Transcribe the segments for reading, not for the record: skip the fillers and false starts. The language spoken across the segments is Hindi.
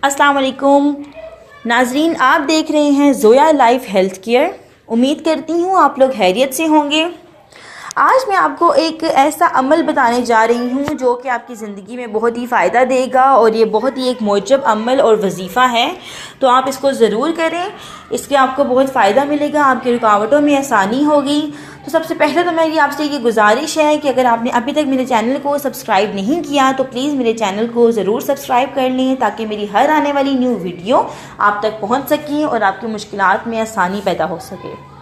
अस्सलाम वालेकुम नाजरीन, आप देख रहे हैं ज़ोया लाइफ हेल्थ केयर। उम्मीद करती हूँ आप लोग खैरियत से होंगे। आज मैं आपको एक ऐसा अमल बताने जा रही हूँ जो कि आपकी ज़िंदगी में बहुत ही फ़ायदा देगा और ये बहुत ही एक मौजब अमल और वजीफ़ा है, तो आप इसको ज़रूर करें। इसके आपको बहुत फ़ायदा मिलेगा, आपकी रुकावटों में आसानी होगी। तो सबसे पहले तो मेरी आपसे ये गुजारिश है कि अगर आपने अभी तक मेरे चैनल को सब्सक्राइब नहीं किया तो प्लीज़ मेरे चैनल को ज़रूर सब्सक्राइब कर लें, ताकि मेरी हर आने वाली न्यू वीडियो आप तक पहुँच सकें और आपकी मुश्किलात में आसानी पैदा हो सके।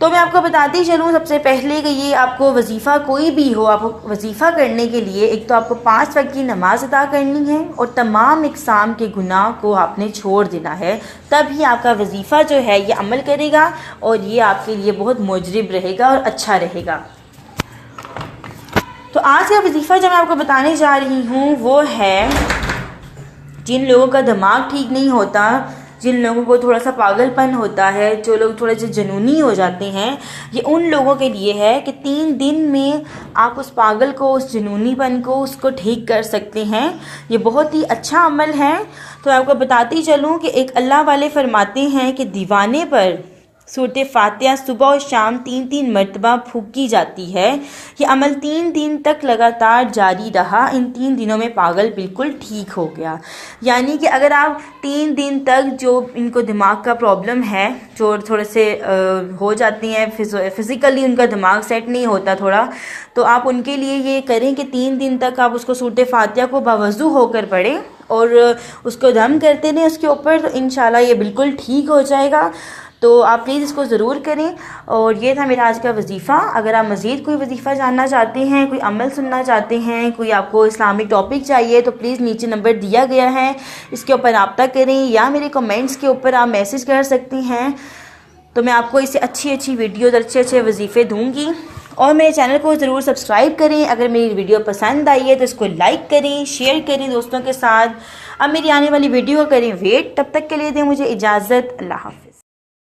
तो मैं आपको बताती चलूँ सबसे पहले कि ये आपको वजीफ़ा कोई भी हो, आपको वजीफ़ा करने के लिए एक तो आपको 5 वक्त की नमाज़ अदा करनी है और तमाम इक़साम के गुनाह को आपने छोड़ देना है, तभी आपका वजीफ़ा जो है ये अमल करेगा और ये आपके लिए बहुत मुजरिब रहेगा और अच्छा रहेगा। तो आज का वजीफ़ा जो मैं आपको बताने जा रही हूँ वो है, जिन लोगों का दिमाग ठीक नहीं होता, जिन लोगों को थोड़ा सा पागलपन होता है, जो लोग थोड़े से जुनूनी हो जाते हैं, ये उन लोगों के लिए है कि 3 दिन में आप उस पागल को, उस जुनूनीपन को, उसको ठीक कर सकते हैं। ये बहुत ही अच्छा अमल है। तो आपको बताती चलूँ कि एक अल्लाह वाले फरमाते हैं कि दीवाने पर सूरत फातिहा सुबह और शाम 3-3 मरतबा फूकी जाती है। ये अमल 3 दिन तक लगातार जारी रहा। इन 3 दिनों में पागल बिल्कुल ठीक हो गया। यानी कि अगर आप 3 दिन तक, जो इनको दिमाग का प्रॉब्लम है, जो थोड़े से हो जाती हैं, फिज़िकली उनका दिमाग सेट नहीं होता थोड़ा, तो आप उनके लिए ये करें कि 3 दिन तक आप उसको सूरत फातिहा को बावज़ू होकर पढ़ें और उसको दम करते रहें उसके ऊपर, तो इंशाल्लाह ये बिल्कुल ठीक हो जाएगा। तो आप प्लीज़ इसको ज़रूर करें। और ये था मेरा आज का वजीफ़ा। अगर आप मज़ीद कोई वजीफ़ा जानना चाहते हैं, कोई अमल सुनना चाहते हैं, कोई आपको इस्लामिक टॉपिक चाहिए, तो प्लीज़ नीचे नंबर दिया गया है, इसके ऊपर रब्ता करें या मेरे कमेंट्स के ऊपर आप मैसेज कर सकते हैं। तो मैं आपको इससे अच्छी वीडियोज़, अच्छे वजीफ़े दूँगी। और मेरे चैनल को ज़रूर सब्सक्राइब करें। अगर मेरी वीडियो पसंद आई है तो इसको लाइक करें, शेयर करें दोस्तों के साथ। अब मेरी आने वाली वीडियो को करें वेट। तब तक के लिए दें मुझे इजाज़त। अल्लाह हाफ़िज़।